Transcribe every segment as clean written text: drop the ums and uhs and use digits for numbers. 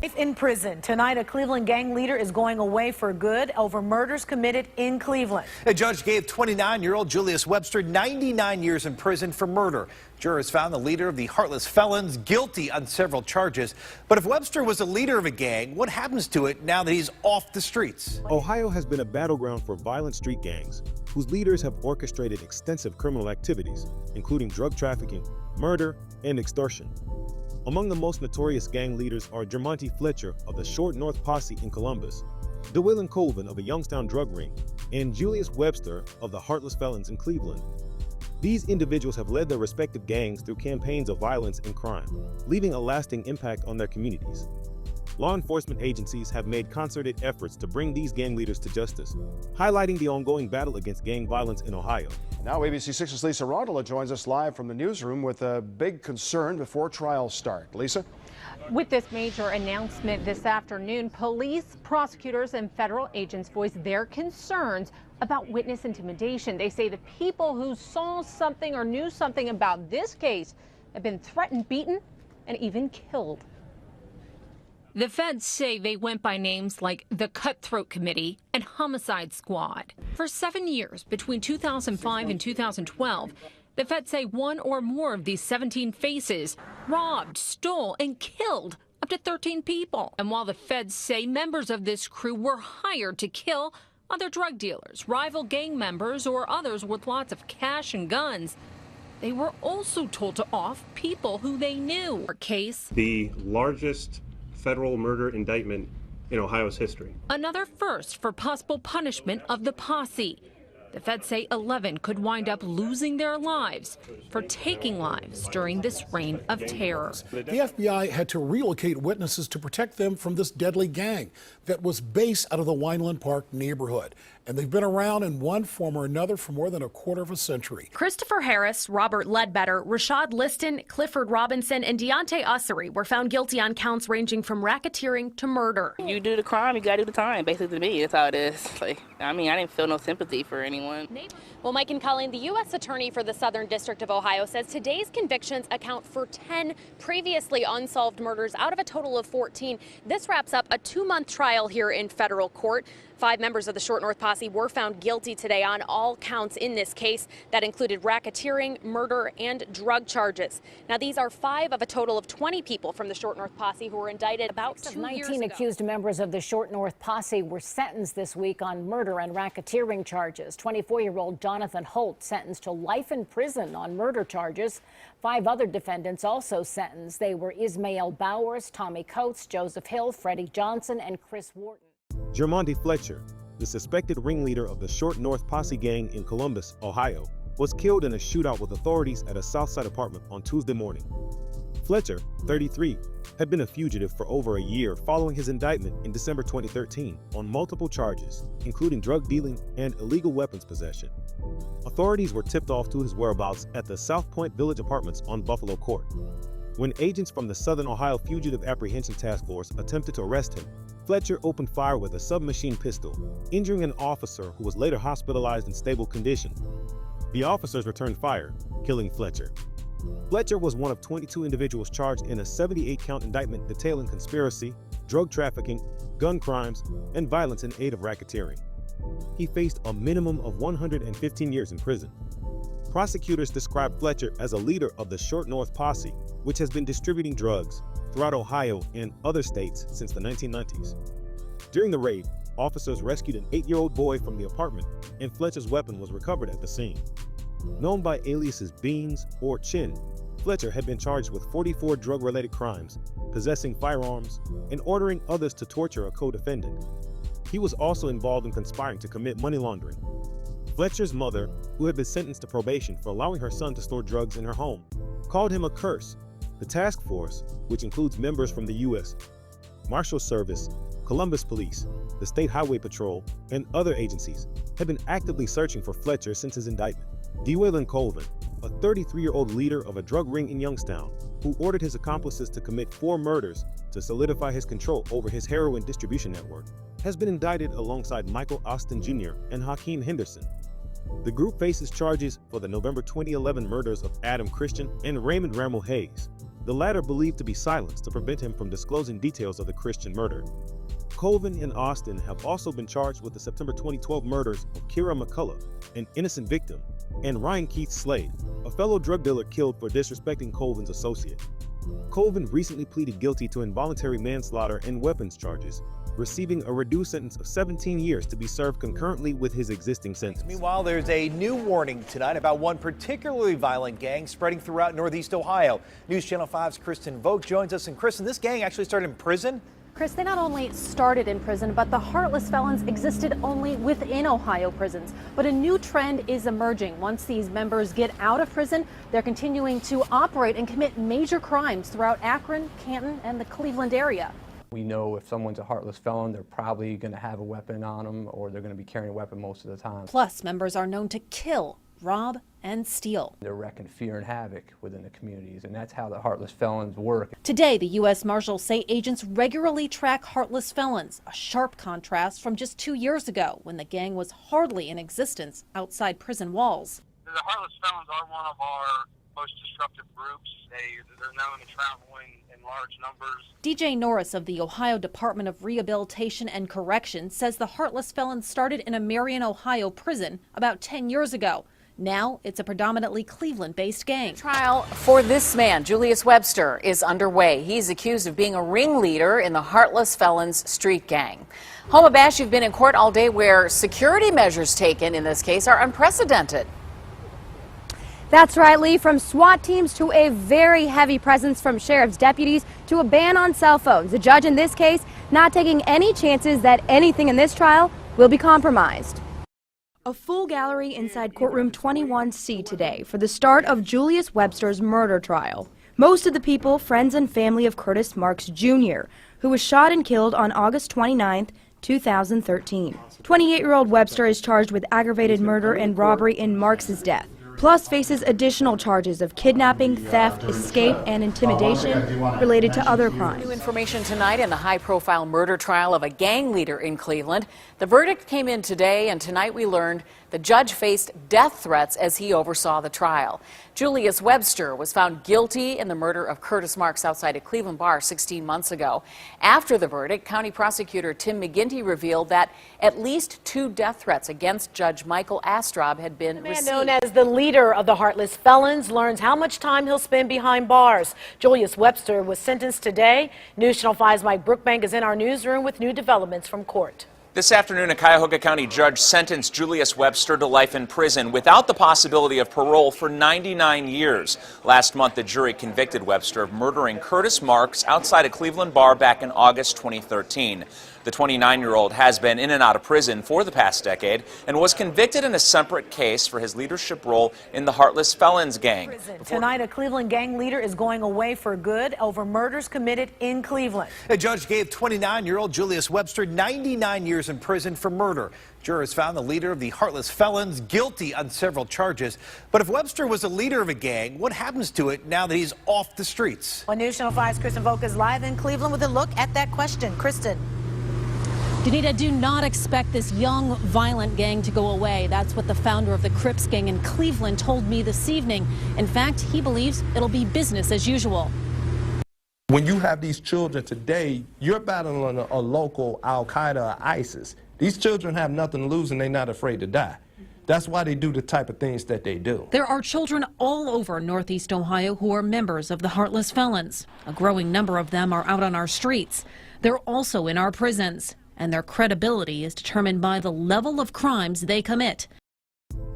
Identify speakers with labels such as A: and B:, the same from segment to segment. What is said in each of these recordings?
A: In prison tonight, a Cleveland gang leader is going away for good over murders committed in Cleveland.
B: A judge gave 29-year-old Julius Webster 99 years in prison for murder. Jurors found the leader of the Heartless Felons guilty on several charges. But if Webster was a leader of a gang, what happens to it now that he's off the streets?
C: Ohio has been a battleground for violent street gangs whose leaders have orchestrated extensive criminal activities, including drug trafficking, murder, and extortion. Among the most notorious gang leaders are Jermonte Fletcher of the short North Posse in Columbus, DeWaylyn Colvin of a Youngstown drug ring, and Julius Webster of the Heartless Felons in Cleveland. These individuals have led their respective gangs through campaigns of violence and crime, leaving a lasting impact on their communities. Law enforcement agencies have made concerted efforts to bring these gang leaders to justice, highlighting the ongoing battle against gang violence in Ohio.
D: Now ABC 6's Lisa Rondola joins us live from the newsroom with a big concern before trials start. Lisa?
E: With this major announcement this afternoon, police, prosecutors, and federal agents voiced their concerns about witness intimidation. They say the people who saw something or knew something about this case have been threatened, beaten, and even killed.
F: The feds say they went by names like the Cutthroat Committee and Homicide Squad. For 7 years, between 2005 and 2012, the feds say one or more of these 17 faces robbed, stole, and killed up to 13 people. And while the feds say members of this crew were hired to kill other drug dealers, rival gang members, or others with lots of cash and guns, they were also told to off people who they knew. Case
G: the largest federal murder indictment in Ohio's history.
F: Another first for possible punishment of the posse. The feds say 11 could wind up losing their lives for taking lives during this reign of terror.
H: The FBI had to relocate witnesses to protect them from this deadly gang that was based out of the Wineland Park neighborhood. And they've been around in one form or another for more than a quarter of a century.
I: Christopher Harris, Robert Ledbetter, Rashad Liston, Clifford Robinson, and Deontay Ussery were found guilty on counts ranging from racketeering to murder.
J: You do the crime, you gotta do the time, basically, to me. That's how it is. Like, I mean, I didn't feel no sympathy for anyone.
K: Well, Mike and Colleen, the U.S. Attorney for the Southern District of Ohio says today's convictions account for 10 previously unsolved murders out of a total of 14. This wraps up a 2-month trial here in federal court. 5 members of the Short North Posse were found guilty today on all counts in this case that included racketeering, murder, and drug charges. Now, these are 5 of a total of 20 people from the Short North Posse who were indicted about 2 years ago.
L: 19 accused members of the Short North Posse were sentenced this week on murder and racketeering charges. 24-year-old Jonathan Holt sentenced to life in prison on murder charges. 5 other defendants also sentenced. They were Ismael Bowers, Tommy Coates, Joseph Hill, Freddie Johnson, and Chris Wharton.
C: Jermonte Fletcher, the suspected ringleader of the Short North Posse gang in Columbus, Ohio, was killed in a shootout with authorities at a Southside apartment on Tuesday morning. Fletcher, 33, had been a fugitive for over a year following his indictment in December 2013 on multiple charges, including drug dealing and illegal weapons possession. Authorities were tipped off to his whereabouts at the South Point Village Apartments on Buffalo Court. When agents from the Southern Ohio Fugitive Apprehension Task Force attempted to arrest him, Fletcher opened fire with a submachine pistol, injuring an officer who was later hospitalized in stable condition. The officers returned fire, killing Fletcher. Fletcher was one of 22 individuals charged in a 78-count indictment detailing conspiracy, drug trafficking, gun crimes, and violence in aid of racketeering. He faced a minimum of 115 years in prison. Prosecutors described Fletcher as a leader of the Short North Posse, which has been distributing drugs throughout Ohio and other states since the 1990s. During the raid, officers rescued an 8-year-old boy from the apartment, and Fletcher's weapon was recovered at the scene. Known by aliases Beans or Chin, Fletcher had been charged with 44 drug-related crimes, possessing firearms, and ordering others to torture a co-defendant. He was also involved in conspiring to commit money laundering. Fletcher's mother, who had been sentenced to probation for allowing her son to store drugs in her home, called him a curse. The task force, which includes members from the U.S. Marshal Service, Columbus Police, the State Highway Patrol, and other agencies, had been actively searching for Fletcher since his indictment. DeWaylyn Colvin, a 33-year-old leader of a drug ring in Youngstown, who ordered his accomplices to commit 4 murders to solidify his control over his heroin distribution network, has been indicted alongside Michael Austin Jr. and Hakeem Henderson. The group faces charges for the November 2011 murders of Adam Christian and Raymond Ramel Hayes. the latter believed to be silenced to prevent him from disclosing details of the Christian murder. Colvin and Austin have also been charged with the September 2012 murders of Kira McCullough, an innocent victim, and Ryan Keith Slade, a fellow drug dealer killed for disrespecting Colvin's associate. Colvin recently pleaded guilty to involuntary manslaughter and weapons charges, receiving a reduced sentence of 17 years to be served concurrently with his existing sentence.
B: Meanwhile, there's a new warning tonight about one particularly violent gang spreading throughout Northeast Ohio. News Channel 5's Kristen Vogt joins us. And Kristen, this gang actually started in prison?
M: Chris, they not only started in prison, but the Heartless Felons existed only within Ohio prisons. But a new trend is emerging. Once these members get out of prison, they're continuing to operate and commit major crimes throughout Akron, Canton, and the Cleveland area.
N: We know if someone's a heartless felon, they're probably going to have a weapon on them, or they're going to be carrying a weapon most of the time.
M: Plus, members are known to kill, rob, and steal.
N: They're wreaking fear and havoc within the communities, and that's how the Heartless Felons work.
M: Today, the U.S. Marshals say agents regularly track Heartless Felons, a sharp contrast from just 2 years ago when the gang was hardly in existence outside prison walls.
O: The Heartless Felons are one of our most disruptive groups. They're known to travel in large numbers.
M: DJ Norris of the Ohio Department of Rehabilitation and Correction says the Heartless Felons started in a Marion, Ohio prison about 10 years ago. Now it's a predominantly Cleveland-based gang.
P: Trial for this man, Julius Webster, is underway. He's accused of being a ringleader in the Heartless Felons street gang. Homa Bash, you've been in court all day where security measures taken in this case are unprecedented.
Q: That's right, Lee. From SWAT teams to a very heavy presence from sheriff's deputies to a ban on cell phones. The judge in this case not taking any chances that anything in this trial will be compromised. A full gallery inside courtroom 21C today for the start of Julius Webster's murder trial. Most of the people, friends and family of Curtis Marks Jr., who was shot and killed on August 29, 2013. 28-year-old Webster is charged with aggravated murder and robbery in Marks's death, plus faces additional charges of kidnapping, theft, escape, and intimidation related to other crimes.
P: New information tonight in the high-profile murder trial of a gang leader in Cleveland. The verdict came in today, and tonight we learned the judge faced death threats as he oversaw the trial. Julius Webster was found guilty in the murder of Curtis Marks outside a Cleveland bar 16 months ago. After the verdict, County Prosecutor Tim McGinty revealed that at least 2 death threats against Judge Michael Astraub had been received.
A: The man known as the leader of the Heartless Felons learns how much time he'll spend behind bars. Julius Webster was sentenced today. News Channel 5's Mike Brookbank is in our newsroom with new developments from court.
R: This afternoon, a Cuyahoga County judge sentenced Julius Webster to life in prison without the possibility of parole for 99 years. Last month, the jury convicted Webster of murdering Curtis Marks outside a Cleveland bar back in August 2013. The 29-year-old has been in and out of prison for the past decade and was convicted in a separate case for his leadership role in the Heartless Felons gang.
A: Tonight, a Cleveland gang leader is going away for good over murders committed in Cleveland.
B: A judge gave 29-year-old Julius Webster 99 years in prison for murder. Jurors found the leader of the Heartless Felons guilty on several charges. But if Webster was a leader of a gang, what happens to it now that he's off the streets?
A: Well, News Channel 5's Kristen Vogt is live in Cleveland with a look at that question. Kristen.
S: Danita, do not expect this young, violent gang to go away. That's what the founder of the Crips gang in Cleveland told me this evening. In fact, he believes it'll be business as usual.
T: When you have these children today, you're battling a local Al-Qaeda or ISIS. These children have nothing to lose and they're not afraid to die. That's why they do the type of things that they do.
S: There are children all over Northeast Ohio who are members of the Heartless Felons. A growing number of them are out on our streets. They're also in our prisons, and their credibility is determined by the level of crimes they commit.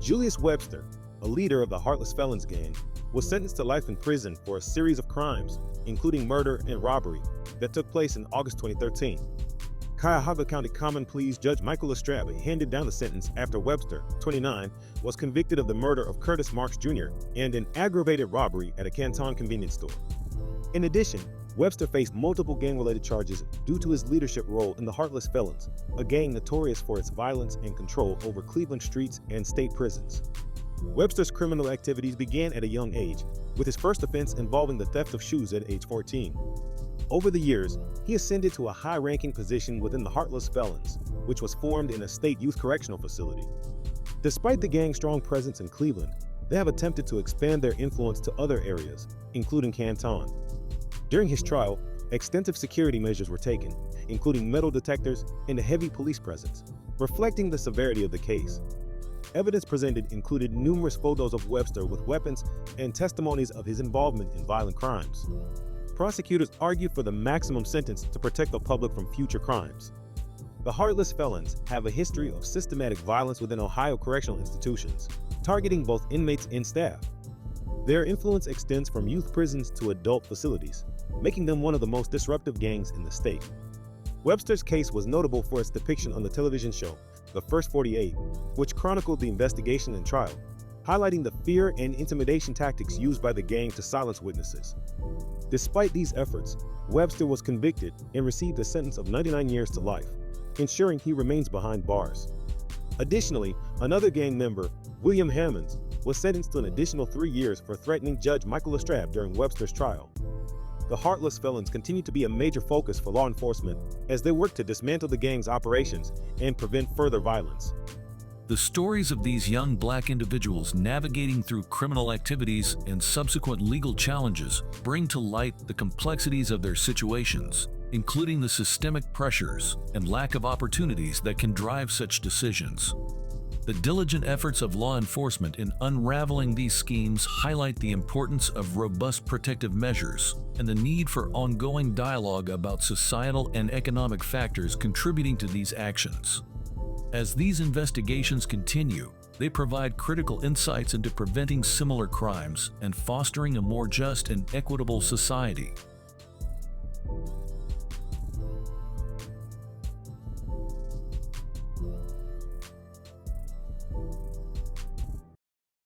C: Julius Webster, a leader of the Heartless Felons gang, was sentenced to life in prison for a series of crimes, including murder and robbery, that took place in August 2013. Cuyahoga County Common Pleas Judge Michael Astraub handed down the sentence after Webster, 29, was convicted of the murder of Curtis Marks Jr. and an aggravated robbery at a Canton convenience store. In addition, Webster faced multiple gang-related charges due to his leadership role in the Heartless Felons, a gang notorious for its violence and control over Cleveland streets and state prisons. Webster's criminal activities began at a young age, with his first offense involving the theft of shoes at age 14. Over the years, he ascended to a high-ranking position within the Heartless Felons, which was formed in a state youth correctional facility. Despite the gang's strong presence in Cleveland, they have attempted to expand their influence to other areas, including Canton. During his trial, extensive security measures were taken, including metal detectors and a heavy police presence, reflecting the severity of the case. Evidence presented included numerous photos of Webster with weapons and testimonies of his involvement in violent crimes. Prosecutors argued for the maximum sentence to protect the public from future crimes. The Heartless Felons have a history of systematic violence within Ohio correctional institutions, targeting both inmates and staff. Their influence extends from youth prisons to adult facilities, making them one of the most disruptive gangs in the state. Webster's case was notable for its depiction on the television show, The First 48, which chronicled the investigation and trial, highlighting the fear and intimidation tactics used by the gang to silence witnesses. Despite these efforts, Webster was convicted and received a sentence of 99 years to life, ensuring he remains behind bars. Additionally, another gang member, William Hammonds, was sentenced to an additional 3 years for threatening Judge Michael Lestrade during Webster's trial. The Heartless Felons continue to be a major focus for law enforcement as they work to dismantle the gang's operations and prevent further violence.
U: The stories of these young black individuals navigating through criminal activities and subsequent legal challenges bring to light the complexities of their situations, including the systemic pressures and lack of opportunities that can drive such decisions. The diligent efforts of law enforcement in unraveling these schemes highlight the importance of robust protective measures and the need for ongoing dialogue about societal and economic factors contributing to these actions. As these investigations continue, they provide critical insights into preventing similar crimes and fostering a more just and equitable society.